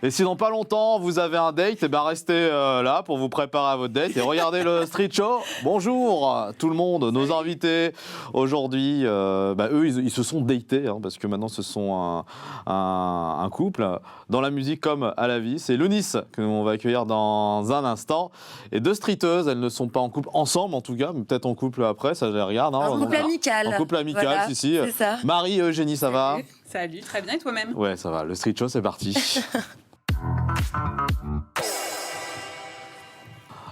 Et si dans pas longtemps vous avez un date, eh ben restez là pour vous préparer à votre date et regardez le Street Show. Bonjour tout le monde, nos invités aujourd'hui, eux ils se sont datés parce que maintenant ce sont un couple dans la musique comme à la vie. C'est Lounis que l'on va accueillir dans un instant et deux streeteuses, elles ne sont pas en couple ensemble en tout cas, mais peut-être en couple après, ça je les regarde. En couple amical. En couple amical, voilà, si. C'est ça. Marie et Eugénie, ça va? Salut, très bien et toi-même? Ouais, ça va, le Street Show c'est parti.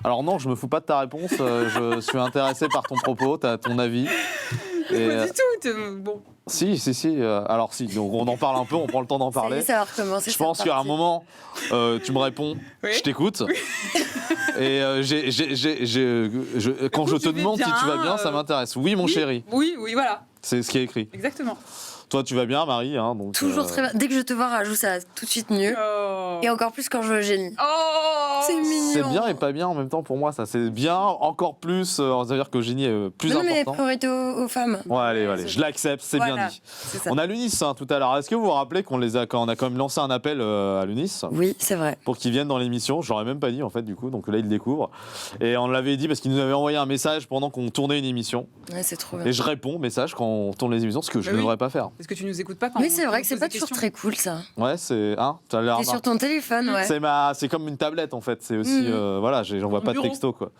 Alors non, je me fous pas de ta réponse, je suis intéressé par ton propos, ton avis. Et, pas du tout, bon. Si, alors si, donc on en parle un peu, on prend le temps d'en parler. Ça va recommencer. Je pense qu'à un moment, tu me réponds, oui. Je t'écoute. Oui. Et quand je te demande si tu vas bien, ça m'intéresse. Oui, mon chéri. Oui, voilà. C'est ce qui est écrit. Exactement. Toi, tu vas bien, Marie donc, toujours très bien. Dès que je te vois, rajoute ça tout de suite mieux. Oh. Et encore plus quand je veux Eugénie. Oh, c'est mignon. C'est bien et pas bien en même temps pour moi. Ça, c'est bien, encore plus. Ça veut dire qu'Eugénie est plus important. Mais priorité aux femmes. Ouais, allez, je l'accepte, c'est bien dit. On a l'UNIS tout à l'heure. Est-ce que vous vous rappelez qu'on a quand même lancé un appel à l'UNIS? Oui, c'est vrai. Pour qu'ils viennent dans l'émission. Je l'aurais même pas dit en fait du coup. Donc là, ils le découvrent. Et on l'avait dit parce qu'ils nous avaient envoyé un message pendant qu'on tournait une émission. Ouais, c'est trop bien. Et je réponds au message quand on tourne les émissions, ce que je ne devrais pas faire. Parce que tu nous écoutes pas. Oui, c'est vrai que c'est pas toujours très cool ça. Ouais, c'est. Tu as l'air. C'est sur ton téléphone, ouais. C'est comme une tablette en fait. C'est aussi. Voilà, j'envoie pas de texto quoi.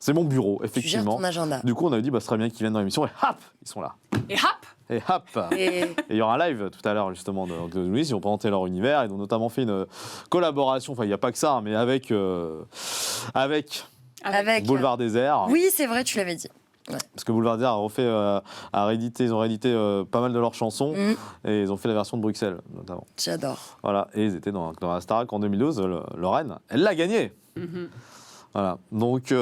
C'est mon bureau, effectivement. Tu gères ton agenda. Du coup, on a dit, ce serait bien qu'ils viennent dans l'émission. Et hop, ils sont là. Et il y aura un live tout à l'heure, justement, de Louis. Ils ont présenté leur univers. Ils ont notamment fait une collaboration. Enfin, il n'y a pas que ça, mais avec Boulevard Désert. Oui, c'est vrai, tu l'avais dit. Ouais. Parce que Boulevard Désert ils ont réédité pas mal de leurs chansons et ils ont fait la version de Bruxelles notamment. J'adore. Voilà, et ils étaient dans la Starac en 2012, Lorraine, elle l'a gagné. Voilà, donc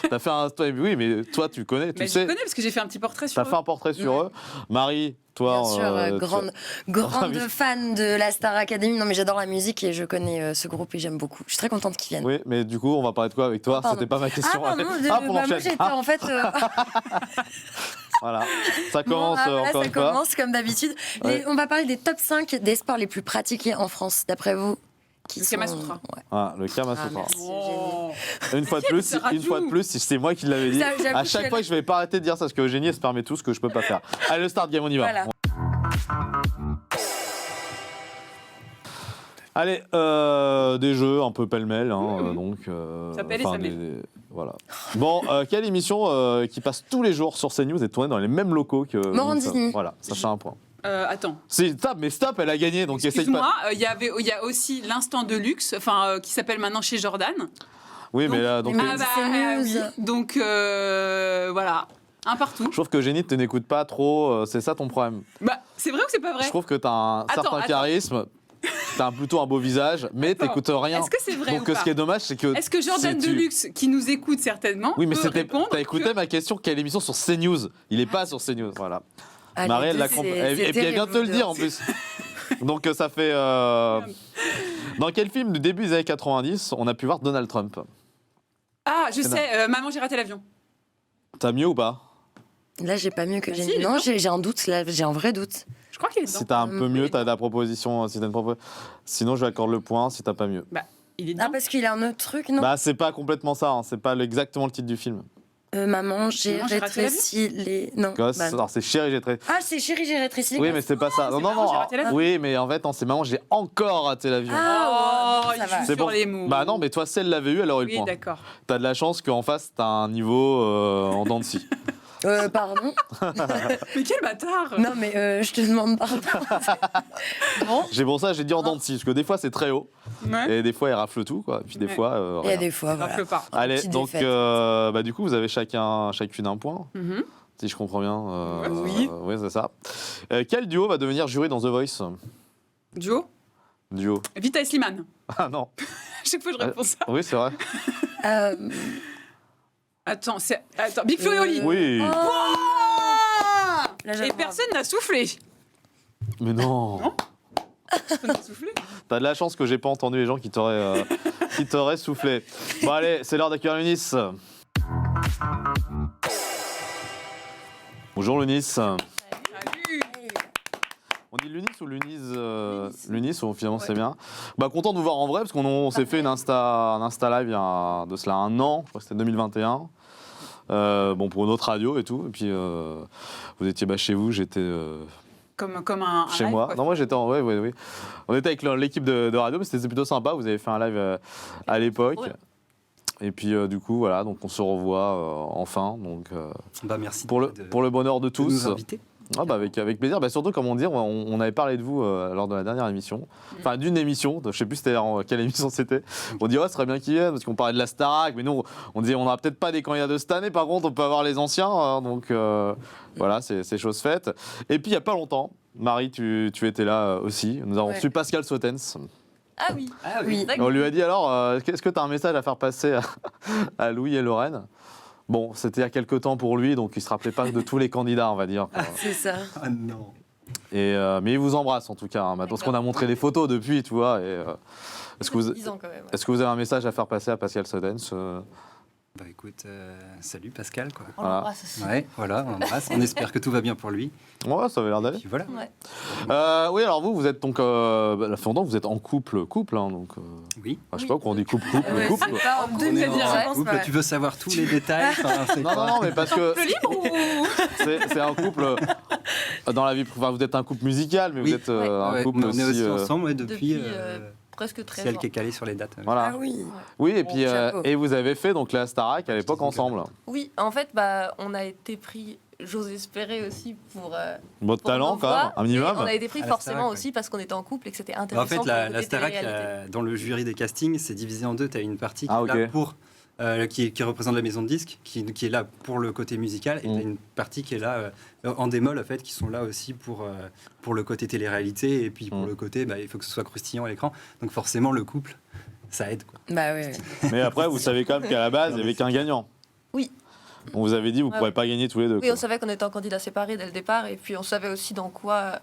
t'as fait un... Oui, mais toi tu connais, tu sais. Je connais parce que j'ai fait un petit portrait sur eux. T'as fait un portrait sur eux. Marie, toi... Bien sûr, grande fan de la Star Academy. Non mais j'adore la musique et je connais ce groupe et j'aime beaucoup. Je suis très contente qu'ils viennent. Oui, mais du coup, on va parler de quoi avec toi? C'était pas ma question. Ah pardon, moi j'étais en fait... Voilà, ça commence encore une fois. Ça commence comme d'habitude. Ouais. On va parler des top 5 des sports les plus pratiqués en France, d'après vous. Le Kamasutra. Ouais. Ah, le Kamasutra. Oh. Une fois de plus, c'est moi qui l'avais dit. À chaque fois, je vais pas arrêter de dire ça parce que Eugénie, elle se permet tout ce que je peux pas faire. Allez, le start game, on y va. Voilà. Allez, des jeux un peu pêle-mêle, donc. Ça pèle et ça met. Voilà. Bon, quelle émission qui passe tous les jours sur CNews est tournée dans les mêmes locaux que. Morandini. Voilà, ça fait un point. Attends. Stop, elle a gagné, donc essaye pas. Excuse-moi, il y a aussi l'instant de luxe, qui s'appelle maintenant Chez Jordan. Oui, donc, mais là, donc. Oui. Donc voilà, un partout. Je trouve que Eugénie te n'écoute pas trop, c'est ça ton problème. C'est vrai ou c'est pas vrai? Je trouve que t'as un certain charisme. T'as plutôt un beau visage, mais t'écoutes rien. Est-ce que c'est vrai donc, ou pas? Ce qui est dommage, c'est que. Est-ce que Jordan Deluxe, qui nous écoute certainement, oui, mais t'as écouté ma question, quelle émission sur CNews? Il est pas sur CNews, voilà. Allez, Marie, elle l'a compris. Et puis elle vient de te le dire en plus. Donc ça fait. Dans quel film du début des années 90 on a pu voir Donald Trump? Ah, je sais, Maman, j'ai raté l'avion. T'as mieux ou pas? Là, j'ai pas mieux que j'ai dit. Non, j'ai un doute, là, j'ai un vrai doute. Je crois qu'il est dedans. Si t'as un peu mieux, t'as la proposition. Sinon, je lui accorde le point si t'as pas mieux. Il est dedans. Ah, parce qu'il a un autre truc, non? C'est pas complètement ça, c'est pas exactement le titre du film. Maman, j'ai rétréci les... Non. Alors, c'est Chérie, j'ai rétréci. Ah, c'est Chérie, j'ai rétréci les... Oui, mais c'est pas ça. Non. Oui, mais en fait, c'est Maman, j'ai encore raté l'avion. Il joue sur les mots. Non, mais toi, si elle l'avait eu, elle aurait eu le point. Oui, d'accord. T'as de la chance qu'en face, t'as un niveau en dents de scie. Pardon. Mais quel bâtard. Non, mais je te demande pardon. Bon. J'ai dit en dents de scie, parce que des fois, c'est très haut. Ouais. Et des fois, il rafle tout, quoi. Et puis des fois, il y a des fois, voilà. Pas. Allez, donc, du coup, vous avez chacune un point. Si je comprends bien. Oui. Oui, c'est ça. Quel duo va devenir jury dans The Voice? Duo. Vita et Slimane. Ah non. Chaque fois, je réponds ça. Oui, c'est vrai. Attends, Big Flo et Oli. Oui. Et personne n'a soufflé. Mais non. Personne n'a soufflé. T'as de la chance que j'ai pas entendu les gens qui t'auraient soufflé. Bon allez, c'est l'heure d'accueillir Lounis. Bonjour Lounis. On dit Lunis ou Lunis Lunis, ou finalement c'est bien. Bah, content de vous voir en vrai parce qu'on s'est fait un Insta Live il y a de cela un an, je crois que c'était 2021. Bon, pour une autre radio et tout. Et puis vous étiez chez vous, j'étais Comme un chez live, moi. quoi. Non, moi j'étais en. Oui. On était avec l'équipe de radio, mais c'était plutôt sympa. Vous avez fait un live à l'époque. Ouais. Et puis du coup, voilà, donc on se revoit enfin. Donc, Merci pour le bonheur de de tous. nous inviter. Ah avec plaisir. Surtout, comme on dit, on avait parlé de vous lors de la dernière émission. Enfin, d'une émission. Je sais plus c'était quelle émission c'était. On dit, ce serait bien qu'ils viennent parce qu'on parlait de la Starac. Mais nous, on disait, on n'aura peut-être pas des candidats de cette année. Par contre, on peut avoir les anciens. Donc, voilà, c'est chose faite. Et puis, il n'y a pas longtemps, Marie, tu étais là aussi. Nous avons reçu Pascal Sautens. Ah oui. Ah Oui. D'accord. On lui a dit, alors, est-ce que tu as un message à faire passer à Louis et Lorraine? Bon, c'était il y a quelques temps pour lui, donc il ne se rappelait pas de tous les candidats, on va dire. C'est ça. Ah non. Mais il vous embrasse en tout cas, hein, parce qu'on a montré les photos depuis, tu vois. Est-ce que vous 10 ans quand même. Ouais. est-ce que vous avez un message à faire passer à Pascal Sautens Bah écoute, salut Pascal quoi. On Voilà. l'embrasse aussi. Ouais, voilà, on embrasse. On espère que tout va bien pour lui. Ouais, ça avait l'air Et d'aller. puis voilà. Ouais. Oui, alors vous êtes donc, la fondante, vous êtes en couple, hein, donc. Oui. Je sais pas pourquoi on dit couple. Ouais, couple. c'est pas en On couple, est je en pense, couple, ouais. tu veux savoir tous les détails. C'est Non, quoi mais parce que Plus libre ou c'est un couple dans la vie. Enfin, vous êtes un couple musical, mais Oui. vous êtes Ouais. un Ouais, couple on est aussi aussi. ensemble depuis presque 13 celle ans. qui est calée sur les dates. Voilà. Ah oui. Oui, et Bon, puis chapeau. et vous avez fait donc la Starac à l'époque ensemble. Oui, en fait, on a été pris, j'ose espérer aussi, pour Votre pour talent nos quand voix, même, un mais minimum. on a été pris À la forcément Starac, aussi parce qu'on était en couple et que c'était Bah, intéressant. en fait, pour la le côté Starac, télé-réalité. dans le jury des castings, c'est divisé en deux. Tu as une partie qui Ah, est là ok. pour. Qui représente la maison de disques, qui est là pour le côté musical, et tu as une partie qui est là en démol, en fait, qui sont là aussi pour le côté télé-réalité, et puis pour le côté, il faut que ce soit croustillant à l'écran. Donc forcément, le couple, ça aide. Quoi. Bah oui. Mais après, vous savez quand même qu'à la base, il n'y avait qu'un gagnant. Oui. On vous avait dit, vous ne Ouais. pourrez pas gagner tous les deux. Oui, quoi. on savait qu'on était en candidat séparé dès le départ, et puis on savait aussi dans quoi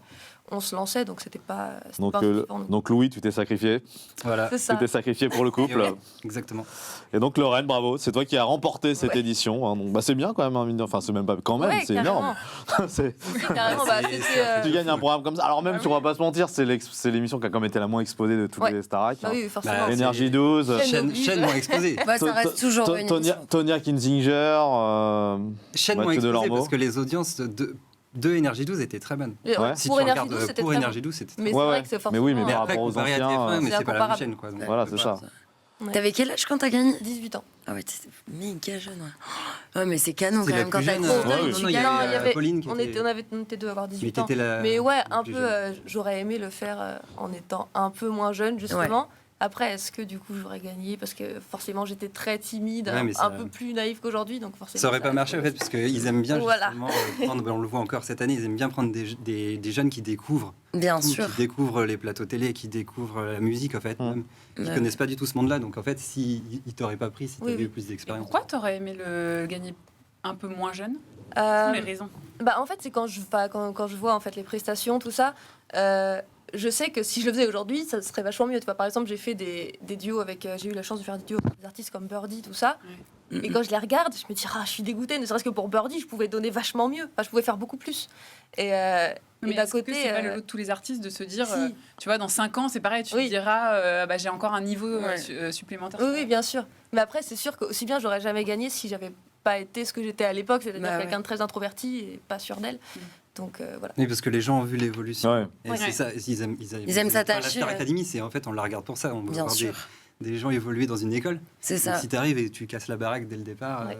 on se lançait, donc c'était pas Donc, un souci pour nous. donc Louis, tu t'es sacrifié. Voilà, C'est ça. Tu t'es sacrifié pour le Et couple. ouais, exactement. Et donc Lorraine, bravo, c'est toi qui as remporté cette Ouais. édition. Hein. Donc, c'est bien quand même, hein, enfin c'est même pas quand même, Ouais, c'est carrément. énorme. C'est- Oui, carrément, c'était, tu gagnes un programme comme ça. Alors même, si on va pas se mentir, c'est l'émission qui a quand même été la moins exposée de toutes Ouais. les Starac. Ah hein. oui, forcément. Bah, Énergie 12. Chaîne moins exposée. Bah, ça reste toujours une émission. Tonya Kinzinger. Chaîne Mathieu moins exposée Delormeau. parce que les audiences de Énergie 12 étaient très bonnes. Et, Ouais. Si pour tu Énergie regardes 12, c'était pour très Énergie 12, c'était Mais Ouais, c'est vrai ouais. que c'est Mais forcément. oui, mais Mais par après, rapport aux comparé à anciens, TF1, mais c'est c'est pas la même incomparable. chaîne. Quoi. Donc, Voilà, c'est ça. Ouais. T'avais quel âge quand t'as gagné? 18 ans. Ah ouais, t'étais méga jeune. Ouais, mais c'est canon C'est quand la même quand plus t'as jeune, gros. ouais, putain, oui. tu Non, il y gagnes. avait, Non, il y avait- Pauline qui on était- était deux à avoir Mais 18 ans. t'étais la- Mais ouais, la un plus peu, jeune. j'aurais aimé le faire en étant un peu moins jeune, justement. Après, est-ce que du coup j'aurais gagné? Parce que forcément j'étais très timide, Ouais, mais un ça- peu plus naïve qu'aujourd'hui, donc forcément. Ça aurait pas marché en fait, parce qu'ils aiment bien Voilà. justement prendre, on le voit encore cette année, ils aiment bien prendre des jeunes qui découvrent, Bien tout, sûr. qui découvrent les plateaux télé, qui découvrent la musique en fait, même, qui Ouais. connaissent pas du tout ce monde-là. Donc en fait, s'ils t'auraient pas pris, si tu Oui, avais eu oui. plus Et d'expérience. pourquoi t'aurais aimé le gagner un peu moins jeune? Euh, Les raisons. Bah, en fait, c'est quand je vois en fait les prestations, tout ça. Je sais que si je le faisais aujourd'hui, ça serait vachement mieux. Tu vois, par exemple, j'ai fait des duos avec. J'ai eu la chance de faire des duos avec des artistes comme Birdie, tout ça. Et quand je les regarde, je me dis, je suis dégoûtée. Ne serait-ce que pour Birdie, je pouvais donner vachement mieux. Enfin, je pouvais faire beaucoup plus. Et Mais d'un est-ce que côté. c'est pas le lot de tous les artistes de se dire, si. tu vois, dans 5 ans, c'est pareil, tu Oui. te diras, j'ai encore un niveau Ouais. supplémentaire. Oui, oui, bien sûr. Mais après, c'est sûr que aussi bien, j'aurais jamais gagné si j'avais pas été ce que j'étais à l'époque, c'est-à-dire Bah ouais. quelqu'un de très introverti et pas sûr d'elle. Donc voilà. Oui, parce que les gens ont vu l'évolution. Ouais. Et Ouais. c'est ça, ils aiment Ils s'attacher, La Star ouais. Academy, c'est en fait, on la regarde pour ça. On veut Bien voir sûr. des gens évoluer dans une école. C'est Donc, ça. si tu arrives et tu casses la baraque dès le départ, Ouais.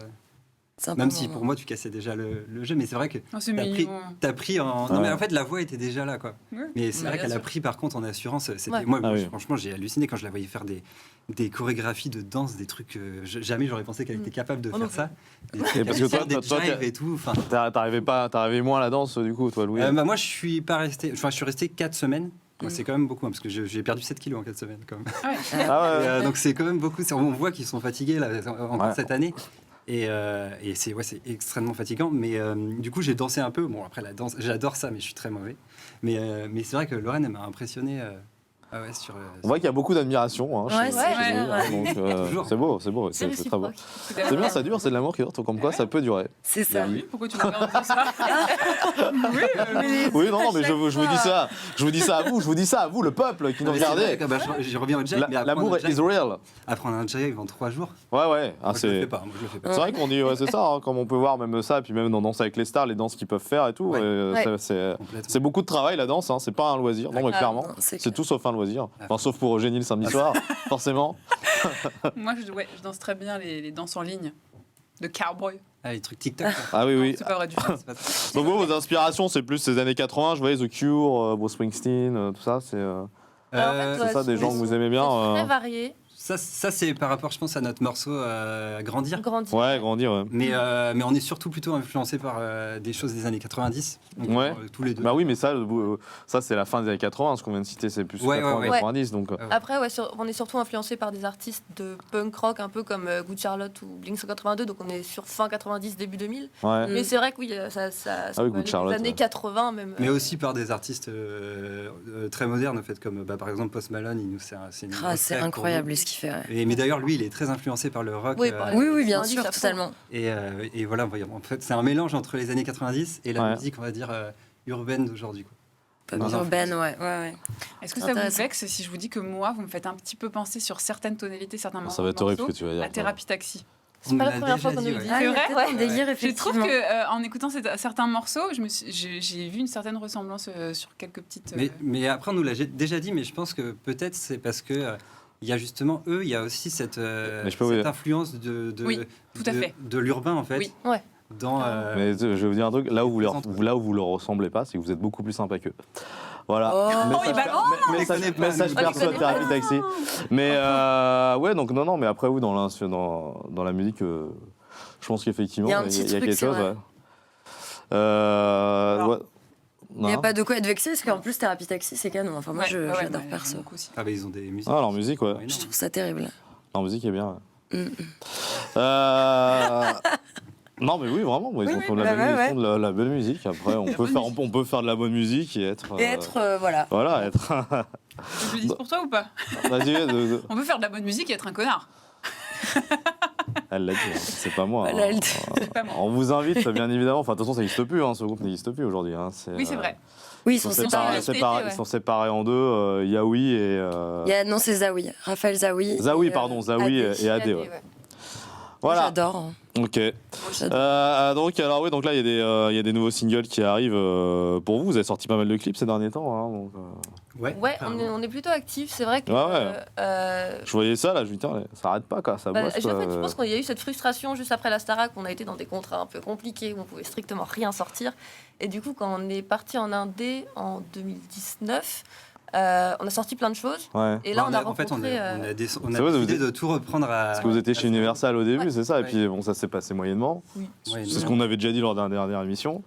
C'est un même peu si bon, pour moi tu cassais déjà le jeu, mais c'est vrai que Oh, c'est T'as mignon. t'as pris en. Non, mais en fait, la voix était déjà là, quoi. Ouais. Mais c'est Ouais, vrai bien qu'elle a sûr. pris, par contre, en assurance. C'était Ouais. moi, Ah oui. franchement, j'ai halluciné quand je la voyais faire des chorégraphies de danse, des trucs. Jamais j'aurais pensé qu'elle était capable de Oh non, faire ça. Et parce que toi, des toi, jives et tout. Enfin, t'arrivais moins à la danse du coup, toi, Louis. moi, je suis pas resté. Enfin, je suis resté 4 semaines. Moi, c'est quand même beaucoup, hein, parce que j'ai perdu 7 kilos en 4 semaines, quand même. Ah ouais. Ah ouais, Et, ouais. donc, c'est quand même beaucoup. On voit qu'ils sont fatigués, là, encore Ouais. cette année. Et c'est extrêmement fatigant. Mais du coup, j'ai dansé un peu. Bon, après, la danse, j'adore ça, mais je suis très mauvais. Mais c'est vrai que Lorraine, elle m'a impressionné. Ah ouais, sur. On voit qu'il y a beaucoup d'admiration. Hein, Ouais, chez c'est lui, clair, hein, donc, Toujours. c'est beau, c'est beau, C'est c'est très beau. réciproque. C'est bien, ça dure, c'est de l'amour qui dure, comme quoi ça peut durer. C'est ça. Oui. Pourquoi tu me regardes comme ça? Oui, Oui, non, mais je vous dis ça, je vous dis ça à vous, le peuple qui nous regardez. Bah, je reviens au jive, mais L'amour is real. apprendre un jive en 3 jours. Ouais. Ah, Moi, je le c'est fais pas. Moi, je le fais pas. c'est vrai qu'on dit, ouais, c'est ça, hein, comme on peut voir même ça, puis même dans Danse avec les stars, les danses qu'ils peuvent faire et tout. Ouais. Ouais. C'est Complètement. beaucoup de travail la danse, hein, c'est pas un loisir. Non, mais Ah, clairement, non, c'est c'est clair. tout sauf un loisir. Enfin, sauf pour Eugénie le samedi soir, forcément. moi je danse très bien les danses en ligne de cowboy. Ah, les trucs TikTok. Ah oui. C'est pas vrai du tout. C'est pas ça. Donc vos inspirations, c'est plus ces années 80, je voyais The Cure, Bruce Springsteen, tout ça, c'est Alors, c'est ça, des gens que vous aimez bien. C'est très varié. Ça c'est par rapport, je pense, à notre morceau Grandir. Grandi. Ouais, grandir, ouais. Mais on est surtout plutôt influencé par des choses des années 90. Donc, Ouais. tous les deux. Bah oui, mais ça c'est la fin des années 80, ce qu'on vient de citer, c'est plus Ouais, 80, ouais. 90, donc... Après, ouais, on est surtout influencé par des artistes de punk rock, un peu comme Good Charlotte ou Blink 182, donc on est sur fin 90, début 2000. Ouais. Mais c'est vrai que oui, ça Ah oui, peut Good aller Charlotte, des années ouais. 80 même. Mais aussi par des artistes très modernes, en fait, comme par exemple Post Malone. C'est une Ah, grosse c'est claque pour incroyable nous. ce qu'il fait. Ouais. Mais d'ailleurs, lui, il est très influencé par le rock. Oui, par Oui, bien 90, sûr, à fond. totalement. Et voilà, en fait, c'est un mélange entre les années 90 et la Ouais. musique, on va dire, urbaine d'aujourd'hui, quoi. Pop Non, non. urbaine, ouais. Est-ce que ça vous Intéressant. vexe si je vous dis que moi, vous me faites un petit peu penser sur certaines tonalités, certains Ça va être horrible ce que tu vas dire. à Thérapie Taxi? C'est pas On la l'a première fois déjà qu'on nous dit, le dit. ouais. Ah, il y a vrai peut-être un délire, Je trouve effectivement. que en écoutant certains morceaux, j'ai vu une certaine ressemblance sur quelques petites. Mais après, on nous l'a déjà dit, mais je pense que peut-être c'est parce que il y a justement eux, il y a aussi cette Mais je peux vous cette dire- influence de Oui, tout à fait. de l'urbain en fait. Oui. Ouais. Dans Mais je vais vous dire un truc, là où vous leur ressemblez pas, c'est que vous êtes beaucoup plus sympa qu'eux. Voilà. Oh, il balance. Message nous. perso à connaît Thérapie pas. Taxi. Mais ouais, donc non, mais après oui, dans la musique, je pense qu'effectivement, Il y a un petit truc, quelque c'est chose. vrai. Ouais. Ouais. Il n'y a Non. pas de quoi être vexé, parce qu'en plus, Thérapie Taxi, c'est canon. Enfin, moi, Ouais, ouais, j'adore ouais, perso. beaucoup aussi. Ah bah ils ont des musiques. Ah, leur musique, ouais. Je trouve ça terrible. Leur musique est bien. Ouais. Mm. Non, mais oui, vraiment, moi, ils Oui, font oui, de la bah bonne- ouais, ils font de la bonne musique. Après, on peut faire de la bonne musique et être. Et être, voilà. Voilà, être. Je le dis pour toi ou pas? Vas-y, On peut faire de la bonne musique et être un connard. elle l'a dit, hein, c'est pas moi. Voilà, hein. elle dit. C'est pas moi. On vous invite, bien évidemment. Enfin, de toute façon, ça n'existe plus, hein, ce groupe n'existe plus aujourd'hui. Hein. Oui, c'est vrai. Oui, ils Ils sont sont séparés. séparés, ouais. ils sont séparés en deux, Yaoui et. Non, c'est Zawi. Raphaël Zawi. Zawi, et, pardon, Zawi Adé. et Adé. Ouais. Voilà. J'adore. Hein. Ok. J'adore. Donc là, il y a des nouveaux singles qui arrivent pour vous. Vous avez sorti pas mal de clips ces derniers temps. Hein, donc, Ouais, on est plutôt actifs. C'est vrai que. Ouais. je voyais ça là, je me dis, tiens, ça arrête pas, quoi. Ça bosse. En quoi. fait, je pense qu'il y a eu cette frustration juste après la Starac. On a été dans des contrats un peu compliqués où on pouvait strictement rien sortir. Et du coup, quand on est parti en Indé en 2019, on a sorti plein de choses. Ouais. Et là, on a en fait, on rencontré. a C'est vrai, décidé de tout reprendre à. Parce que vous étiez chez Universal au début, Ouais. c'est ça. Et Ouais. puis bon, ça s'est passé moyennement. Oui. Ouais, C'est ce qu'on avait déjà dit lors de la dernière émission.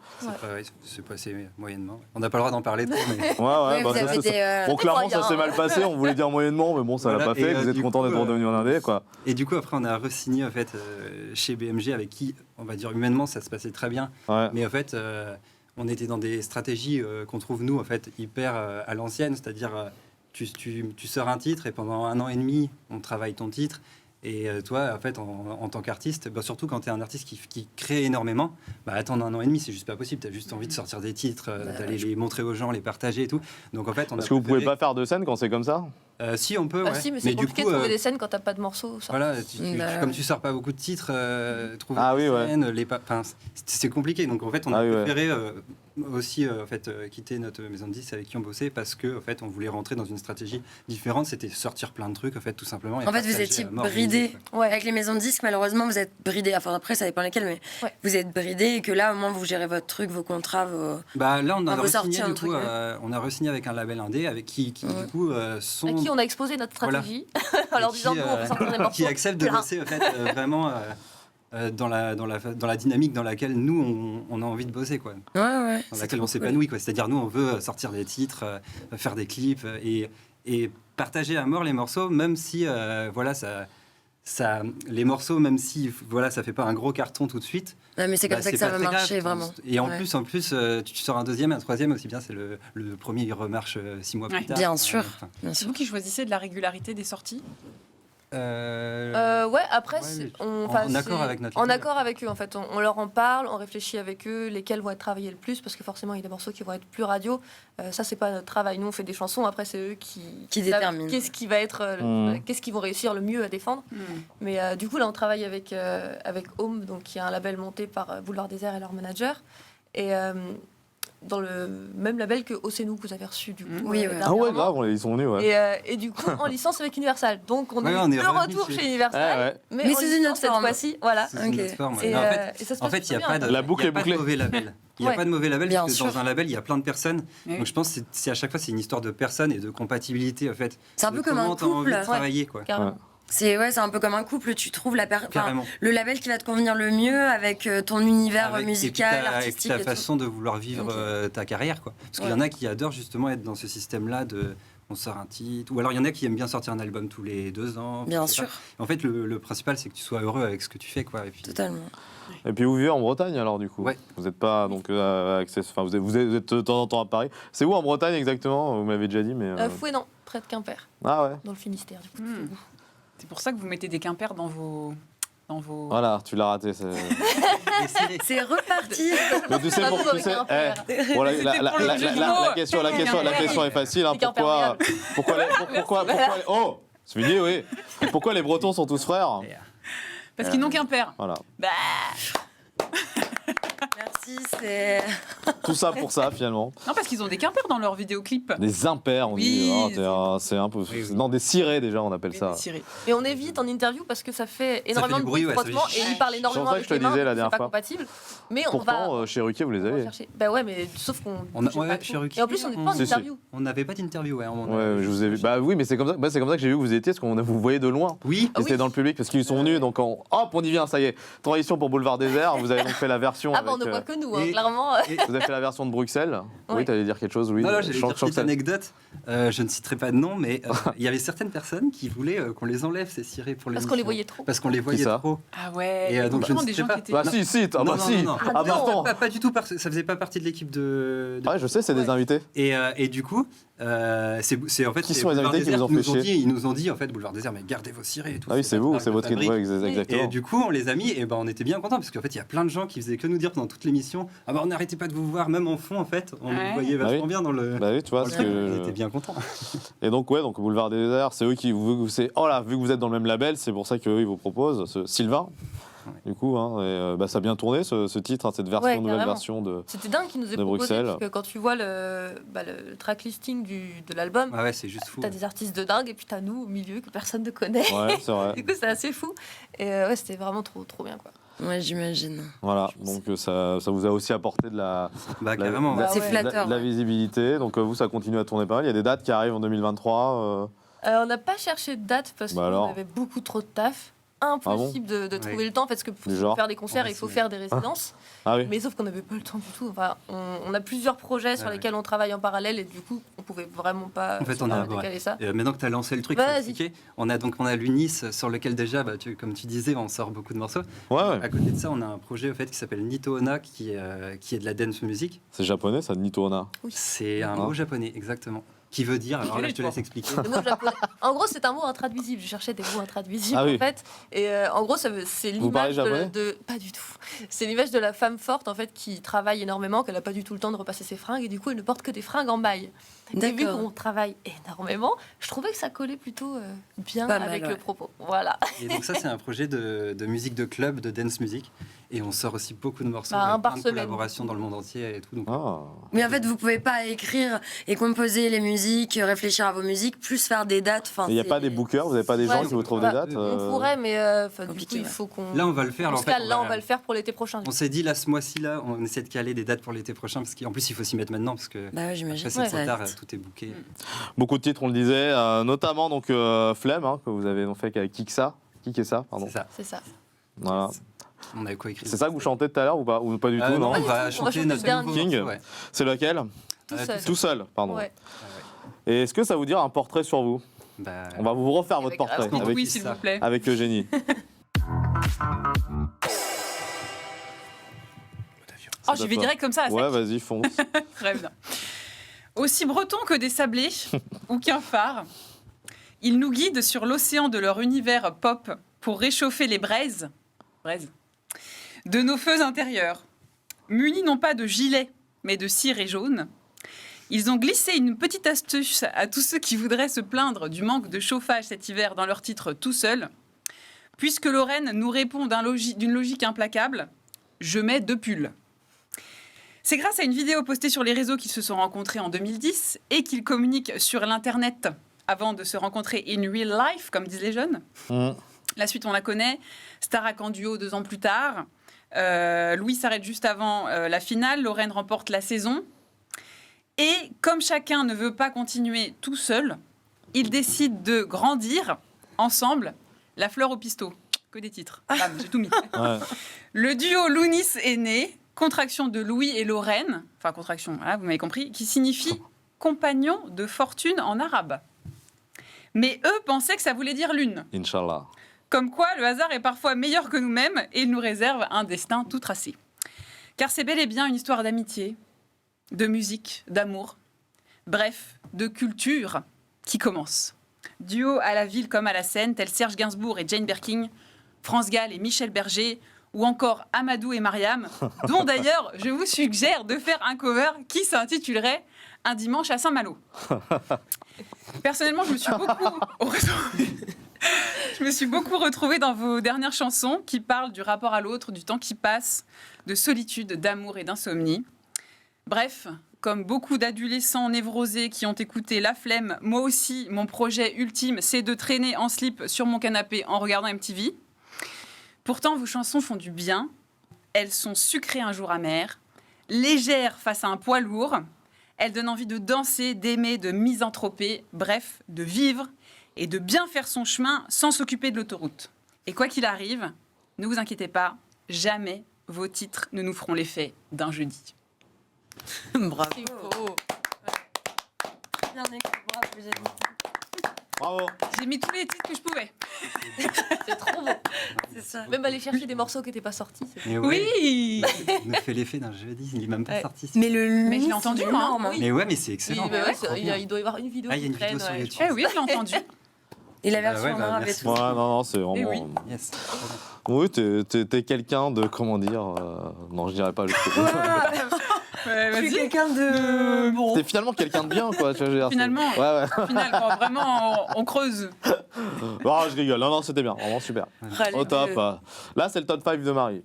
C'est passé moyennement. On n'a pas le droit d'en parler trop, mais. Ouais, Ouais, bah, vous ça, avez c'est ça. des, Bon, clairement, ça moyens. s'est mal passé. On voulait dire moyennement, mais bon, ça l'a Voilà, pas fait. et, Vous êtes du content coup, d'être redevenu en indé, quoi. Et du coup, après, on a re-signé en fait, chez BMG, avec qui, on va dire humainement, ça se passait très bien. Ouais. Mais en fait, on était dans des stratégies qu'on trouve, nous, en fait, hyper à l'ancienne. C'est-à-dire, tu sors un titre et pendant 1 an et demi, on travaille ton titre. Et toi, en fait, en tant qu'artiste, bah, surtout quand tu es un artiste qui crée énormément, bah, attendre 1 an et demi, c'est juste pas possible. Tu as juste envie de sortir des titres, d'aller les montrer aux gens, les partager et tout. Donc, en fait, on Parce a que vous pouvez préféré- pas faire de scène quand c'est comme ça. Si, on peut, ouais. Ah si, mais c'est du compliqué coup, de trouver des scènes quand t'as pas de morceaux. voilà, Bah, comme tu sors pas beaucoup de titres, trouver Ah des oui, ouais. scènes, c'est compliqué. Donc en fait, on a Ah oui, ouais. préféré aussi quitter notre maison de 10 avec qui on bossait parce que en fait, on voulait rentrer dans une stratégie différente. C'était sortir plein de trucs, en fait, tout simplement. et En fait, vous partager étiez à mort les bridé. musiques, quoi. Ouais. Avec les maisons de disques, malheureusement, vous êtes bridé. Enfin, après, ça dépend lesquels, mais Ouais. vous êtes bridé et que là, au moins, vous gérez votre truc, vos contrats, vos. Bah là, on a On veut sortir re-signé un du truc, coup, ouais. on a re-signé avec un label indé avec qui Ouais. du coup sont À qui on a exposé notre stratégie en leur et disant qui, nous, on peut sortir des morceaux. qui acceptent de plein. bosser en fait vraiment dans la dynamique dans laquelle nous on a envie de bosser, quoi. Ouais, ouais. Dans laquelle on s'épanouit, quoi. C'est-à-dire, nous, on veut sortir des titres, faire des clips et partager à mort les morceaux, même si, voilà, les morceaux, même si voilà, ça fait pas un gros carton tout de suite. Ouais, mais c'est comme ça que c'est ça pas va très marcher, grave. vraiment. Et en Ouais. plus, tu sors un deuxième, un troisième aussi bien. C'est le premier, il remarche 6 mois Ouais. plus tard. Bien sûr. Bien C'est sûr. vous qui choisissez de la régularité des sorties? Ouais, après, ouais, mais on, en accord avec notre en label. accord avec eux, en fait. On leur en parle, on réfléchit avec eux, lesquels vont être travaillés le plus, parce que forcément, il y a des morceaux qui vont être plus radio. Ça, c'est pas notre travail. Nous, on fait des chansons, après, c'est eux qui savent déterminent. qu'est-ce qui va être, qu'est-ce qu'ils vont réussir le mieux à défendre. Mais du coup, là, on travaille avec Home, donc, qui est un label monté par Boulevard Désert et leur manager. Et dans le même label que Océnou, que vous avez reçu, du coup. Oui, ouais. Ah ouais, dernièrement. grave, ils sont venus, ouais. Et du coup, en licence avec Universal. Donc, on Ouais, est on est de revenu retour chez- chez Universal. Ouais, ouais. Mais en sous une licence autre cette forme. fois-ci. Voilà. C'est une Ok. autre forme, ouais. Et, Mais et ça se en passe fait, il n'y a plutôt pas bien. de, La boucle il y a est pas de bouclée. mauvais label. Il n'y a Ouais. pas de mauvais label Bien parce que sûr. dans un label, il y a plein de personnes. Oui. Donc je pense que c'est à chaque fois, c'est une histoire de personnes et de compatibilité, en fait. C'est un De peu comme un comment t'as envie couple. de travailler, quoi. Carrément. C'est un peu comme un couple. Tu trouves Carrément. le label qui va te convenir le mieux avec ton univers Avec- musical, et puis artistique. ta et tout. façon de vouloir vivre Ok. ta carrière, quoi. Parce qu'il y Ouais. en a qui adorent justement être dans ce système-là de on sort un titre, ou alors il y en a qui aiment bien sortir un album tous les 2 ans. Bien je sais sûr, pas. En fait, le principal, c'est que tu sois heureux avec ce que tu fais, quoi. Et puis, totalement. Et puis vous vivez en Bretagne alors du coup. Ouais. Vous n'êtes pas donc enfin vous êtes de temps en temps à Paris. C'est où en Bretagne exactement? Vous m'avez déjà dit mais. Fouesnant, près de Quimper, Ah ouais. dans le Finistère. Du coup, Hmm. C'est pour ça que vous mettez des Quimper dans vos... Voilà, tu l'as raté. Et c'est- C'est reparti. Mais tu sais, Pas pour, nous tu avec sais, un père. bon, la C'était pour le jeu de mots. la question est facile. Hein, C'est pourquoi les, oh, c'est fini, oui. Pourquoi les Bretons sont tous frères? Parce qu'ils n'ont qu'un père. Voilà. Bah, Merci, c'est. Tout ça pour ça finalement. non, parce qu'ils ont des Quimper dans leurs vidéoclips. Des impairs, on Oui, dit. Oh, c'est- c'est un peu. Oui, oui. Non, des cirés déjà, on appelle ça. Ciré. Et on évite en interview parce que ça fait énormément du de bruit, bruit de ouais, ça frottement fait et ils parlent énormément C'est pour ça que avec je te les mains, disais la donc dernière c'est pas fois. compatible. Mais Pourtant, chez Ruquier, vous les on va avez. chercher. Bah ouais, mais sauf qu'on On a- bougeait ouais, pas chez trop. Ruquier, Et en plus, on n'est pas en Si, si. interview. On n'avait pas d'interview, ouais. Ouais, je vous ai vu. Bah oui, mais c'est comme ça. Bah, c'est comme ça que j'ai vu que vous étiez, parce qu'on vous voyait de loin. Oui, C'était dans le public parce qu'ils sont venus, donc hop, on y vient, ça y est. Transition pour Boulevard Désert. Vous avez donc fait la version. Ah bah on avec, ne voit que nous, hein, et- clairement. Vous avez fait la version de Bruxelles. Oui, Ouais. tu allais dire quelque chose, oui. Non, non, Je j'allais sens- dire je sens que petite ça- anecdote. Je ne citerai pas de nom, mais il y avait certaines personnes qui voulaient qu'on les enlève, ces cirés, pour les Parce qu'on les voyait trop. Parce qu'on les voyait ça trop. Ah ouais. Et, Et donc, je ne des sais gens pas. qui étaient. Bah si, si, ah Non, bah non, si. non, non. Ah bah attends. Pas du tout, ça faisait pas partie de l'équipe de... Ouais, je sais, c'est des invités. Et du coup, c'est en fait... Qui c'est sont les Boulevard invités qui Désert vous ont fait Ils nous ont dit, en fait, Boulevard Désert, mais gardez vos cirés et tout. Ah oui, c'est vous, notre c'est votre fabrique. idée, exactement. Et du coup, on les a mis et ben on était bien contents parce qu'en fait, il y a plein de gens qui faisaient que nous dire pendant toute l'émission ah bah on n'arrêtait pas de vous voir, même en fond en fait, on Ouais. vous voyait Bah vachement oui. bien dans le. Bah oui, tu vois, dans le parce truc, que. on était bien contents. Et donc, ouais, donc Boulevard Désert, c'est eux qui vous. Oh là, vu que vous êtes dans le même label, c'est pour ça qu'eux, ils vous proposent. Sylvain, Ouais. du coup, hein, et, bah, ça a bien tourné ce titre, hein, cette version, Ouais, nouvelle carrément. version de. C'était dingue qu'ils nous aient de proposé, Bruxelles. parce que quand tu vois le track listing de l'album, Ah ouais, c'est juste fou. t'as des artistes de dingue et puis t'as nous au milieu que personne ne connaît. Ouais, c'est vrai. Du coup, c'est assez fou. Et ouais, c'était vraiment trop, trop bien, quoi. Ouais, j'imagine. Voilà, donc ça vous a aussi apporté de la, Bah la- carrément. la- C'est ouais. flatteur. de la Ouais. visibilité. Donc vous, ça continue à tourner pas mal. Il y a des dates qui arrivent en 2023. On n'a pas cherché de date parce Bah qu'on alors. avait beaucoup trop de taf. Impossible de trouver Ouais. le temps parce que pour Du genre. faire des concerts, Ouais, il faut c'est- faire des résidences. Ah oui. Mais sauf qu'on n'avait pas le temps du tout. Enfin, on a plusieurs projets sur Ouais, lesquels on travaille en parallèle et du coup, on pouvait vraiment pas En fait, se on a- permettre de ouais. caler ça. Maintenant que tu as lancé le truc, Vas-y. faut expliquer. On a l'Unis sur lequel déjà, bah, comme tu disais, on sort beaucoup de morceaux. Ouais, ouais. À côté de ça, on a un projet en fait, qui s'appelle Nitoona qui est de la dance music. C'est japonais, ça, Nitoona. C'est un Ah. mot japonais, exactement. Qui veut dire, alors là je te laisse expliquer. Le mot japonais. En gros, c'est un mot intraduisible. Je cherchais des mots intraduisibles Ah oui. en fait. Et en gros, c'est Vous parlez l'image japonais de. Pas du tout. C'est l'image de la femme forte en fait qui travaille énormément, qu'elle n'a pas du tout le temps de repasser ses fringues et du coup, elle ne porte que des fringues en maille. Et vu D'accord. qu'on travaille énormément, je trouvais que ça collait plutôt bien Pas mal, avec ouais. le propos. Voilà. Et donc ça, c'est un projet de musique de club, de dance music. Et on sort aussi beaucoup de morceaux, Bah, un avec par plein de semaine. collaborations dans le monde entier et tout. Donc, Ah. Mais en fait, vous pouvez pas écrire et composer les musiques, réfléchir à vos musiques, plus faire des dates. Enfin, Il n'y a c'est- pas des bookers, vous n'avez pas des gens Ouais, qui vous trouvent bah, des dates On pourrait, mais du Compliqué, coup, il ouais. faut qu'on. là, on va le faire. On alors, se en fait, cale, là, on va le faire pour l'été prochain. On s'est dit là ce mois-ci là, on essaie de caler des dates pour l'été prochain parce qu'en plus il faut s'y mettre maintenant parce que Bah ouais, j'imagine. après c'est Ouais, trop ça va tard, vite. tout est booké. Beaucoup de titres, on le disait, notamment donc Flemme, hein, que vous avez donc fait avec Kiksa. Kikessa, pardon. C'est ça. C'est ça. Voilà. On avait quoi écrit C'est ça que vous chantez tout à l'heure ou pas du tout, non, non on Pas du tout. va On va chanter chanter notre le nouveau dernier. morceau, ouais. C'est lequel Tout Tout seul. Tout seul, pardon. Ouais. Et est-ce que ça vous dit un portrait sur vous? Bah, On va vous refaire votre Avec portrait Rasmus. avec, Oui, s'il vous plaît. avec Eugénie. Oh, j'y vais direct comme ça, à sec. Ouais, vas-y, fonce. Très bien. Aussi bretons que des sablés ou qu'un phare, ils nous guident sur l'océan de leur univers pop pour réchauffer les braises de nos feux intérieurs. Munis non pas de gilets, mais de ciré jaune, ils ont glissé une petite astuce à tous ceux qui voudraient se plaindre du manque de chauffage cet hiver dans leur titre Tout seul. Puisque Lorraine nous répond d'une logique implacable, je mets 2 pulls. C'est grâce à une vidéo postée sur les réseaux qu'ils se sont rencontrés en 2010 et qu'ils communiquent sur l'Internet avant de se rencontrer in real life, comme disent les jeunes. Mm. La suite, on la connaît. Starac en duo 2 ans plus tard. Louis s'arrête juste avant la finale. Lorraine remporte la saison. Et comme chacun ne veut pas continuer tout seul, ils décident de grandir ensemble la fleur au pisteau. Que des titres. Bam, j'ai tout mis. Ouais. Le duo Lounis est né. Contraction de Louis et Lorraine, enfin contraction, voilà, vous m'avez compris, qui signifie compagnon de fortune en arabe. Mais eux pensaient que ça voulait dire lune. Inch'Allah. Comme quoi, le hasard est parfois meilleur que nous-mêmes et il nous réserve un destin tout tracé. Car c'est bel et bien une histoire d'amitié, de musique, d'amour, bref, de culture qui commence. Duo à la ville comme à la scène, tels Serge Gainsbourg et Jane Birkin, France Gall et Michel Berger, ou encore Amadou et Mariam, dont d'ailleurs je vous suggère de faire un cover qui s'intitulerait Un dimanche à Saint-Malo. Personnellement, je me suis beaucoup retrouvée dans vos dernières chansons qui parlent du rapport à l'autre, du temps qui passe, de solitude, d'amour et d'insomnie. Bref, comme beaucoup d'adolescents névrosés qui ont écouté La Flemme, moi aussi, mon projet ultime, c'est de traîner en slip sur mon canapé en regardant MTV. Pourtant, vos chansons font du bien. Elles sont sucrées un jour amer, légères face à un poids lourd. Elles donnent envie de danser, d'aimer, de misanthroper, bref, de vivre et de bien faire son chemin sans s'occuper de l'autoroute. Et quoi qu'il arrive, ne vous inquiétez pas, jamais vos titres ne nous feront l'effet d'un jeudi. Bravo. Il faut. Bien écrit, bravo, Eugénie. Bravo. J'ai mis tous les titres que je pouvais. C'est trop beau. C'est ça. Même aller chercher des morceaux qui n'étaient pas sortis. mais ouais, Oui. il nous fait l'effet d'un jeudi, il est même pas Ouais. sorti. Mais Mais je l'ai entendu, moi, hein. énorme. Oui. Mais ouais, mais c'est excellent. Oui, bah ouais, Trop il bien. doit y avoir une vidéo. Ah, il y a une qui traîne, vidéo sur ouais. YouTube. Eh oui, je l'ai entendu. Et la Ah version ouais, en bah, arabe et merci. tout. Ouais, non, c'est vraiment. Eh oui. Yes. Oui, t'es quelqu'un de. Comment dire non, je dirais pas le truc. Ouais, Je suis vas-y. quelqu'un de... Bon. T'es finalement quelqu'un de bien, quoi. Tu vois, je veux dire, c'est- Finalement. Ouais, ouais. Au final, quand vraiment on creuse. Oh, je rigole. Non, c'était bien. Vraiment super. Allez, Au top. Là, c'est le top 5 de Marie.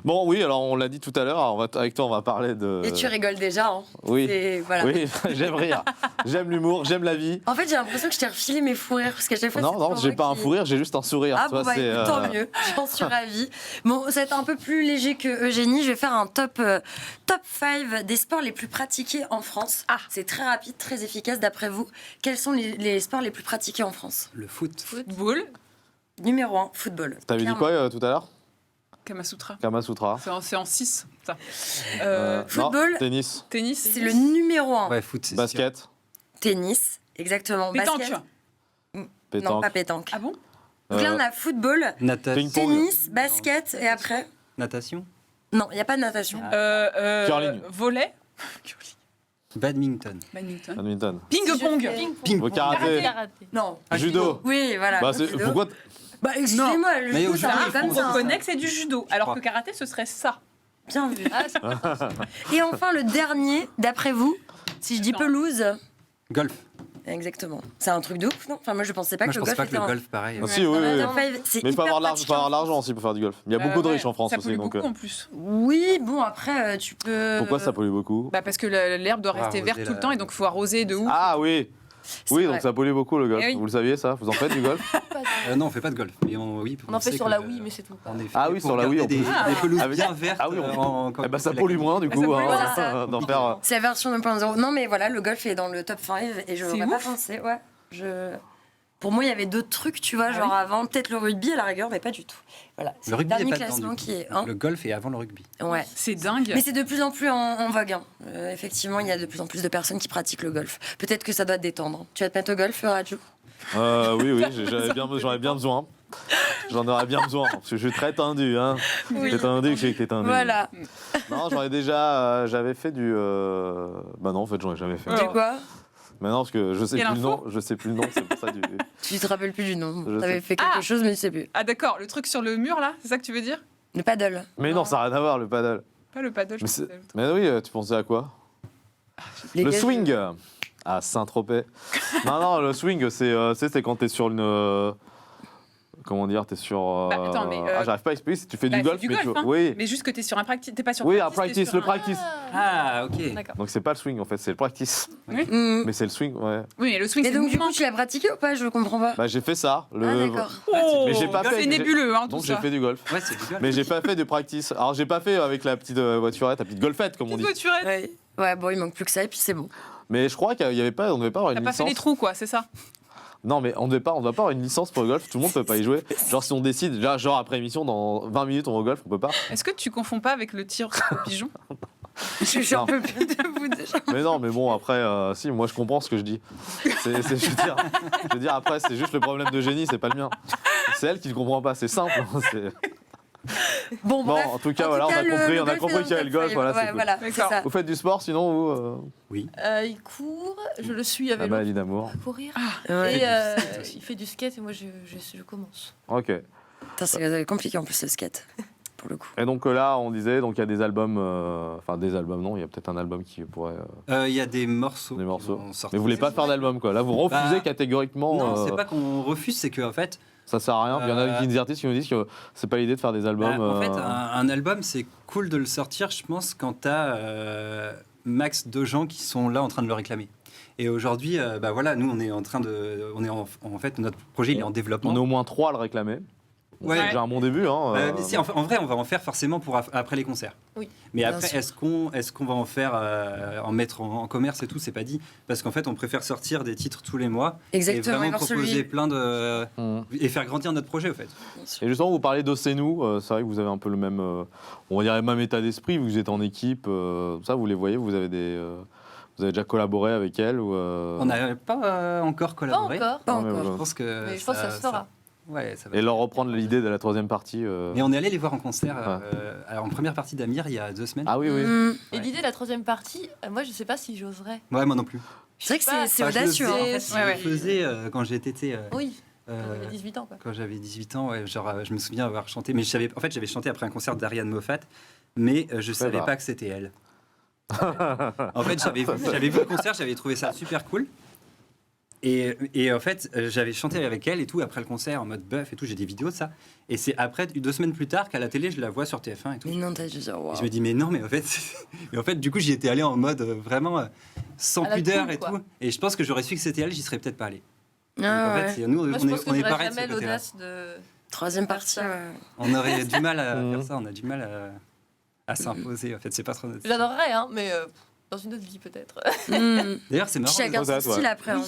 Bon, oui, alors on l'a dit tout à l'heure, avec toi, on va parler de. Et tu rigoles déjà, hein. Oui. C'est- voilà. Oui, j'aime rire. J'aime l'humour, j'aime la vie. En fait, j'ai l'impression que je t'ai refilé mes fous rires, parce qu'à chaque fois, Non, c'est non, toujours j'ai moi pas un qui- fou rire, j'ai juste un sourire. Ah tu vois, bon, bah c'est, écoute, tant mieux, j'en suis ravie. Bon, ça va être un peu plus léger que Eugénie. Je vais faire un top 5 des sports les plus pratiqués en France. Ah. C'est très rapide, très efficace. D'après vous, quels sont les sports les plus pratiqués en France? Le foot. Football, Numéro 1, football. T'avais dit Clairement. quoi tout à l'heure Kamasutra. Kamasutra. C'est en 6, ça. Football. Non, tennis, Tennis. C'est le numéro 1. Ouais, foot, c'est sûr. basket, Tennis, exactement. Pétanque. Basket. Non, pétanque. pas pétanque. Ah bon? Donc là, on a football, Natation. Ping-pong. tennis, basket, et après... Natation. Non, il n'y a pas de natation. Curling. Volley. Badminton. Badminton. badminton, Ping-pong. Ping. au karaté, Karaté. Non. judo. Oui, voilà. Bah, c'est- Judo. pourquoi Bah, excusez-moi, le Mais judo, au ça judo, arrive ils comme font ça. On hein. reconnaît que c'est du judo, alors crois. que karaté, ce serait ça. Bien vu. Ah, c'est- Et enfin, le dernier, d'après vous, si je dis Attends. pelouse... Golf. Exactement. C'est un truc de ouf, non? Enfin, moi, je pensais pas Moi, que je le pense golf pas que était le un... golf, pareil. Ah, si, oui, Dans oui. la top five, c'est Mais il faut hyper avoir de pratique, l'argent aussi pour faire du golf. Il y a beaucoup de Ouais, riches en France ça aussi. pollue Donc, beaucoup en plus. Oui, bon, après, tu peux... pourquoi ça pollue beaucoup Bah parce que l'herbe doit Faut rester arroser verte tout le la- temps et donc il faut arroser de ouf. Ah oui. C'est Oui, vrai. donc ça pollue beaucoup le golf. Eh oui. Vous le saviez ça? Vous en faites du golf? Non, on fait pas de golf. Mais oui, On en fait sait sur que la le- Wii, mais c'est tout. on est fait Ah oui, pour sur la Wii, garder en des, plus. des pelouses Ah oui. bien vertes. Ah oui, quand Eh ben, ça la- pollue moins du Ça coup pollue moins, c'est ça. d'en faire. C'est la version 2.0. Non, mais voilà, le golf est dans le top 5 et je C'est n'aurais pas ouf. pensé. Ouais, je... Pour moi, il y avait d'autres trucs, tu vois, genre oui. avant, peut-être le rugby à la rigueur, mais pas du tout. Voilà, c'est Le rugby n'est dernier pas dedans, classement du coup. qui est. Hein Le golf est avant le rugby. ouais. C'est dingue. Mais c'est de plus en plus en vogue. Hein. Effectivement, il y a de plus en plus de personnes qui pratiquent le golf. Peut-être que ça doit te détendre. Tu vas te mettre au golf, Raju? Oui, j'en ai bien besoin. J'en aurais bien besoin, parce que je suis très tendu. Hein. Oui. T'es tendu que j'ai été tendu. Voilà. Non, j'avais fait du... Bah non, en fait, j'en ai jamais fait. Ouais. Du quoi? Mais non, parce que je sais Quelle plus le info nom, c'est pour ça du... Tu te rappelles plus du nom. Je T'avais sais. fait quelque Ah. chose, mais tu sais plus. Ah d'accord, le truc sur le mur là, c'est ça que tu veux dire? Le paddle. Mais non, ça n'a rien à voir, le paddle. Pas le paddle, je Mais, pensais à l'autre. mais oui, tu pensais à quoi? Les Le gars, swing à Saint-Tropez. Non, le swing, c'est quand t'es sur une... comment dire, t'es sur... Bah, attends, mais, j'arrive pas à expliquer, si tu fais Bah, du golf, c'est du mais golf, tu... hein. Oui, Mais juste que t'es sur un practice, t'es pas sur oui, un t'es practice, sur le practice. Ah, ok. D'accord. Donc c'est pas le swing, en fait, c'est le practice. Mm. Mais c'est le swing, ouais. Oui, mais le swing, Mais c'est le donc, du mouvement. coup, tu l'as pratiqué ou pas? Je comprends pas. Bah j'ai fait ça. Ah, d'accord. Oh, Mais j'ai pas fait- c'est nébuleux, hein, tout Donc j'ai ça. fait du golf. Ouais, c'est du golf. Mais j'ai pas fait du practice. Alors j'ai pas fait avec la petite voiturette, la petite golfette comme on Petite dit. voiturette. Ouais. Ouais, bon, il manque plus que ça et puis c'est bon. Mais je crois qu'il y avait pas, on devait pas avoir T'as une pas fait licence. les trous, quoi, c'est ça? Non mais on doit pas avoir une licence pour le golf. Tout le monde peut pas y jouer. Genre si on décide, là, genre après émission, dans 20 minutes on va au golf, on peut pas. Est-ce que tu confonds pas avec le tir au pigeon? J'en peux plus de vous déjà. Mais non, mais bon après, si moi je comprends ce que je dis. Je veux dire après c'est juste le problème de génie, c'est pas le mien. C'est elle qui ne comprend pas. C'est simple. C'est- Bon, Bon, bref. en tout cas, voilà, on a compris, on a compris qu'il y avait le golf. Voilà, c'est Ouais, cool. voilà, c'est D'accord. ça. Vous faites du sport sinon vous Il court, je le suis à La vélo. maladie d'amour. À courir. Ouais. Et il fait du skate et moi je commence. Ok. Putain, c'est compliqué en plus le skate, pour le coup. Et donc là, on disait, donc il y a des albums, enfin des albums, non, il y a peut-être un album qui pourrait, Il y a des morceaux. des qui morceaux. vont sortir. Mais vous voulez pas faire d'album quoi. Là, vous refusez Bah, catégoriquement. Non, c'est pas qu'on refuse, c'est qu'en fait, Ça sert à rien. Puis il y en a des artistes qui nous disent que c'est pas l'idée de faire des albums. en fait, un album, c'est cool de le sortir, je pense, quand t'as max de gens qui sont là en train de le réclamer. Et aujourd'hui, bah voilà, nous, on est en train de, en fait, notre projet, il est en développement. On est au moins 3 à le réclamer. Ouais. C'est déjà un bon début. Hein, Mais si, en vrai, on va en faire forcément pour après les concerts. Oui. Mais Bien après, sûr. est-ce qu'on va en faire, en mettre en commerce et tout, c'est pas dit. Parce qu'en fait, on préfère sortir des titres tous les mois Exactement, et vraiment voir proposer celui. plein de Mhm. et faire grandir notre projet, au fait. Et justement, vous parlez d'Océnou. C'est vrai que vous avez un peu le même, on va dire le même état d'esprit. Vous êtes en équipe. Ça, vous les voyez. Vous avez vous avez déjà collaboré avec elle ou On n'a pas encore Pas collaboré. encore. Pas Non, mais encore. Je pense que Mais je pense que ça se fera. Ouais, ça va. Et leur reprendre l'idée de la 3e partie. Mais on est allé les voir en concert Ouais. alors en première partie d'Amir il y a 2 semaines. Ah oui, oui. Mm. Et l'idée de la troisième partie, moi je sais pas si j'oserais. Ouais, moi non plus. C'est vrai que Bah, c'est Enfin, je le audacieux. faisais- hein, en fait. c'est- Je le Ouais, ouais. faisais quand j'étais, Oui, euh, j'avais 18 ans quoi. quand j'avais 18 ans, ouais, genre, je me souviens avoir chanté, mais j'avais chanté après un concert d'Ariane Moffat, mais je savais va. pas que c'était elle. En fait, j'avais vu le concert, j'avais trouvé ça super cool. Et en fait, j'avais chanté avec elle et tout après le concert en mode bœuf et tout, j'ai des vidéos de ça. Et c'est après, 2 semaines plus tard, qu'à la télé, je la vois sur TF1 et tout. Mais non, t'as dû dire, Et waouh. je me dis, mais non, mais en fait, et en fait du coup, j'y étais allé en mode vraiment sans À la pudeur cool, et quoi. tout. Et je pense que j'aurais su que c'était elle, j'y serais peut-être pas allé. Donc, Ah en ouais. fait, nous, Moi je on pense est, que on est j'aurais pareil de ce jamais côté-là. l'audace de. Troisième Faire partie, ça. ouais. On aurait du mal à Mhm. faire ça, on a du mal à s'imposer. En fait, c'est pas trop. J'adorerais, hein, mais dans une autre vie peut-être. Mm. D'ailleurs, c'est marrant. Chacun son Peut-être, ouais. style après. hein.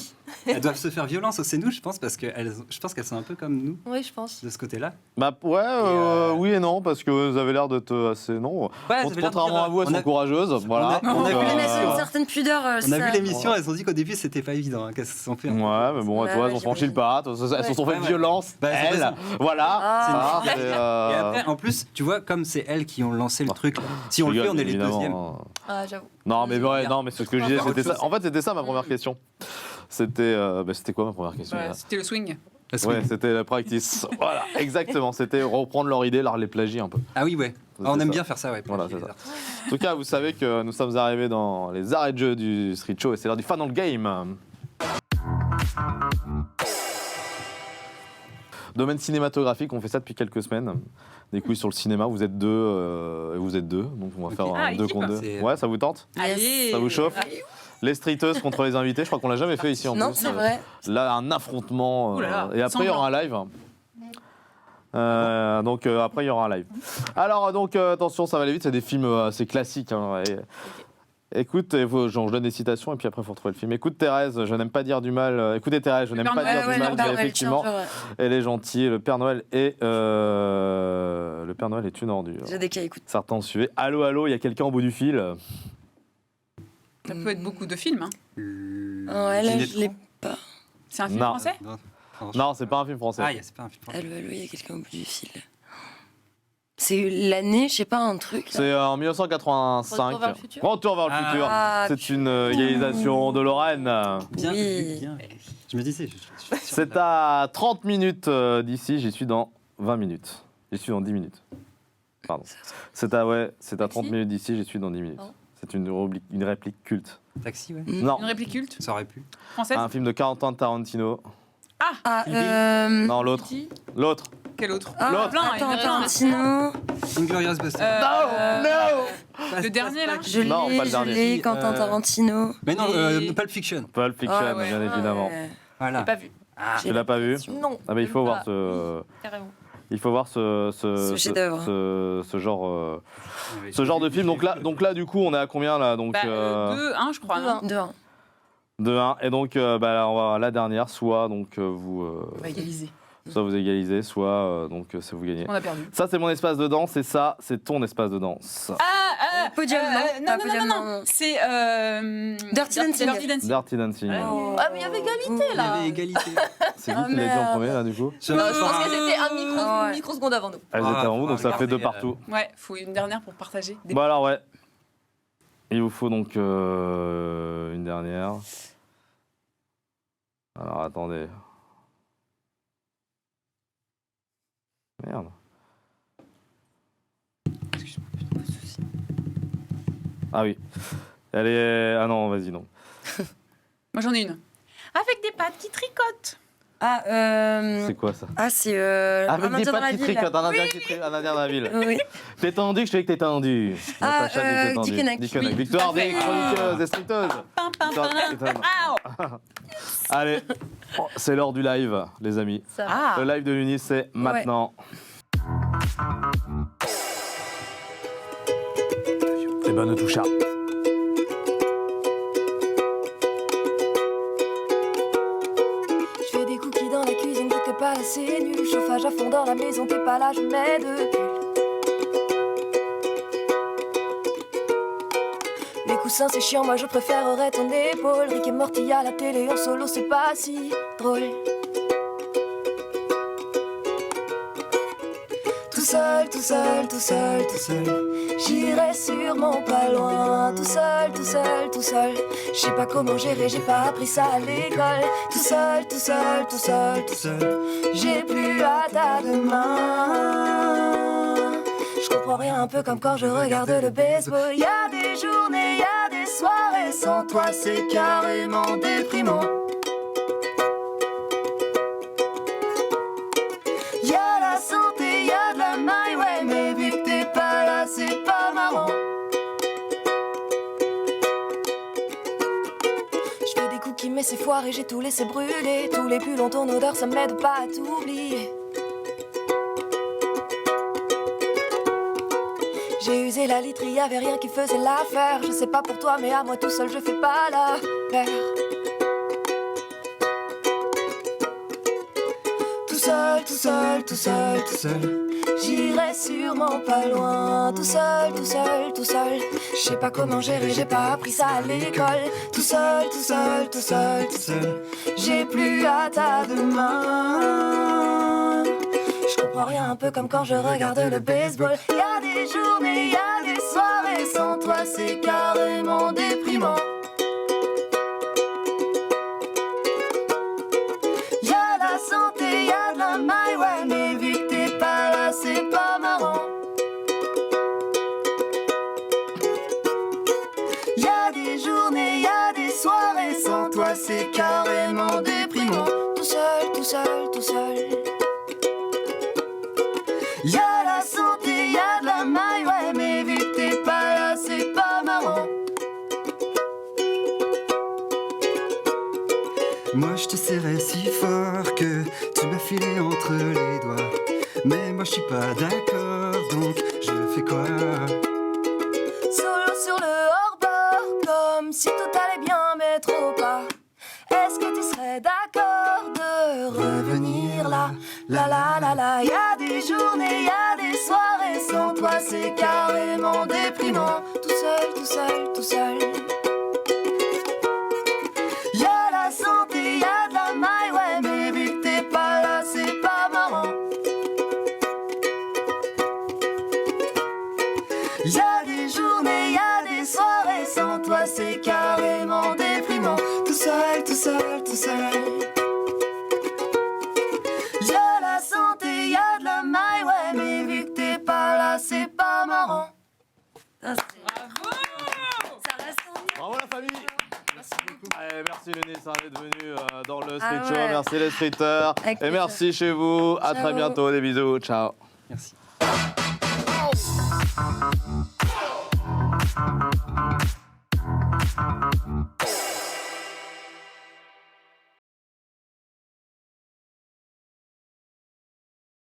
Elles doivent se faire violence au nous, je pense, parce je pense qu'elles sont un peu comme nous Oui, je pense. de ce côté-là. Bah ouais, oui et non, parce que vous avez l'air d'être assez non. Contrairement à vous, elles sont courageuses. Voilà. on a Donc, vu Mais les elles ont sûr. une certaine pudeur. On a ça- vu l'émission, elles ont dit qu'au début, c'était pas évident, hein, qu'elles se sont fait. Ouais, mais bon, Ouais, toi, elles ont ouais, franchi le pas. Elles se sont fait Ouais, ouais. violence. Bah, elles ont Elles, raison. voilà. Ah. Ça, c'est, Et après, en plus, tu vois, comme c'est elles qui ont lancé le truc, si on le fait, on est les évidemment. deuxièmes. Ah, j'avoue. Non, mais ouais, Bien. non, mais c'est ce que je On va disais. faire autre C'était ça. chose. En fait, c'était ça ma première question. C'était quoi ma première question Ouais, là c'était le swing. Ouais, c'était la practice. Voilà, exactement. C'était reprendre leur idée, leur les plagier un peu. Ah oui, ouais. C'était On aime ça. bien faire ça, ouais. Voilà, plagier c'est les ça. artistes. En tout cas, vous savez que nous sommes arrivés dans les arrêts de jeu du Street Show et c'est l'heure du Fan dans le Game. Domaine cinématographique, on fait ça depuis quelques semaines. Des quiz sur le cinéma, vous êtes deux, et vous êtes deux, donc on va Ok. faire Ah, un 2 équipe. contre 2. C'est- Ouais, ça vous tente? Allez. Ça vous chauffe? Les streeteuses contre les invités, je crois qu'on l'a jamais fait ici en Non, plus. c'est vrai. Là, un affrontement. Ouh là là, et après, il y aura un live. Donc après, il y aura un live. Alors, donc, attention, ça va aller vite, c'est des films assez classiques. Hein, Écoute, je donne des citations et puis après, il faut retrouver le film. Écoute, Thérèse, je n'aime pas dire du mal. Écoutez, Thérèse, je n'aime pas dire du mal, mais effectivement, elle est gentille. Le Père Noël est une ordure. J'ai des cas, écoute. Certains suivaient. Allô, allô, il y a quelqu'un au bout du fil. Ça peut être beaucoup de films. Hein. Ouais, là, je l'ai pas. C'est un film Non. français? Non, c'est pas un film français. Ah, c'est pas un film français. Allô, allô, il y a quelqu'un au bout du fil. C'est l'année, je sais pas, un truc. Là. C'est en 1985. Retour vers le futur. Retour vers le Ah. futur. Ah, C'est une réalisation de Lorraine. Bien, Oui. bien. Je me disais. C'est à 30 minutes d'ici, j'y suis dans 20 minutes. J'y suis dans 10 minutes. Pardon. C'est à 30 minutes d'ici, j'y suis dans 10 minutes. Pardon. C'est une réplique culte. Taxi, ouais. Non, Une réplique culte Ça aurait pu. française? un film de Quentin Tarantino. Ah, Non, l'autre. L'autre. Quel autre? L'autre. Plein, il y en a plein. Tarantino. Inglorious Buster. Le dernier, là? Je Non, pas le dernier. l'ai, Quentin Tarantino. Mais non, Et- Pulp Fiction. Pulp Fiction, Ah ouais. bien évidemment. Ouais. Voilà. J'ai pas vu. Tu l'as pas vu? Non. Ah, mais il faut même voir pas. ce. Carrément. Il faut voir ce chef-d'œuvre. ce genre de film. Donc là, du coup, on est à combien là? Donc 2-1, je crois. Non 2-1. 2-1. Et donc, on va la dernière, soit donc On va égaliser. soit vous égalisez, soit donc c'est vous gagnez. On a perdu. Ça, c'est mon espace de danse, et ça, c'est ton espace de dance. Podium, non, pas podium, non. C'est Dirty Dancing. Dirty Dancing. Dirty Dancing. Ouais. Ah, mais il y avait égalité Il y là. avait égalité. C'est qui qui l'a dit en premier là, du coup? Je pense que c'était un Ouais. microseconde avant nous. Elles étaient en vous, donc ça fait regardez, 2 partout. Ouais, faut une dernière pour partager. Bon alors ouais. Il vous faut donc une dernière. Alors attendez. Merde. Ah oui. Elle est... Ah non, vas-y, non. Moi, j'en ai une. Avec des pattes qui tricotent. Ah, C'est quoi ça? c'est Avec un des indien dans pattes la qui ville. tricotent, un indien un indien dans la ville. Oui. T'es tendu, que je sais que t'es tendu. Ah, Natacha dit que t'es tendu. Dickeneck. Dickeneck. Oui, Victoire tout à des fait. chroniqueuses, des streeteuses. Pam, pam, Victoire pam, des streeteuses. Ow. Allez, c'est l'heure du live, les amis. Ça. Ah. Le live de l'Uni, c'est maintenant. C'est bonne toucha. Je fais des cookies dans la cuisine, t'es pas assez nul. Chauffage à fond dans la maison, t'es pas là, je mets de pull. Les coussins c'est chiant, moi je préférerais ton épaule. Rick et Morty à la télé en solo, c'est pas si drôle. Tout seul, tout seul, tout seul, tout seul. J'irai sûrement pas loin. Tout seul, tout seul, tout seul. Je sais pas comment gérer, j'ai pas appris ça à l'école. Tout seul, tout seul, tout seul, tout seul. J'ai plus hâte à demain. Je comprends rien, un peu comme quand je regarde le baseball. Y a des journées, y a des soirées. Sans toi, c'est carrément déprimant. Y a la santé, y a de la maille, ouais, mais vu que t'es pas là, c'est pas marrant. Je fais des cookies, mais c'est foiré, j'ai tout laissé brûler. Tous les pulls ont ton odeur, ça m'aide pas à t'oublier. J'ai usé la litre, y avait rien qui faisait l'affaire. Je sais pas pour toi, mais à moi tout seul, je fais pas la paire. Tout seul, tout seul, tout seul, tout seul. J'irai sûrement pas loin. Tout seul, tout seul, tout seul. Je sais pas comment gérer, j'ai pas appris ça à l'école. Tout seul, tout seul, tout seul, tout seul. J'ai plus hâte à demain. Je comprends rien, un peu comme quand je regarde le baseball. Y a des journées, y a des soirées. Sans toi, c'est carrément déprimant. Y a la santé, y a de la maille, ouais, mais vu que t'es pas là, c'est pas marrant. Y a des journées, y a des soirées. Sans toi, c'est carrément déprimant. Tout seul, tout seul, tout seul. Y a la santé, y a de la maille, ouais, mais vu que t'es pas là, c'est pas marrant. Moi je te serrais si fort que tu m'as filé entre les doigts. Mais moi je suis pas d'accord, donc je fais quoi? Solo sur le hors-bord, si tout allait bien, mais trop pas. Est-ce que tu serais d'accord de revenir là? La la la la, y a des journées, y a des soirées sans toi, c'est carrément déprimant. Tout seul, tout seul, tout seul. Y a la santé, y a de la maille, ouais, mais vu que t'es pas là, c'est pas marrant. Y a des journées, y a des soirées sans toi, c'est carrément déprimant. Tout seul, tout seul, tout seul. Y a la santé, y a de la maille, ouais, mais vu que t'es pas là, c'est pas marrant. Ça reste en mieux. Bravo la famille. Allez, merci Lénissa d'être venue dans le street Ah show. ouais. Merci les streeters. Avec Et plaisir. merci chez vous. À Ciao. très bientôt. Des bisous. Ciao. Merci.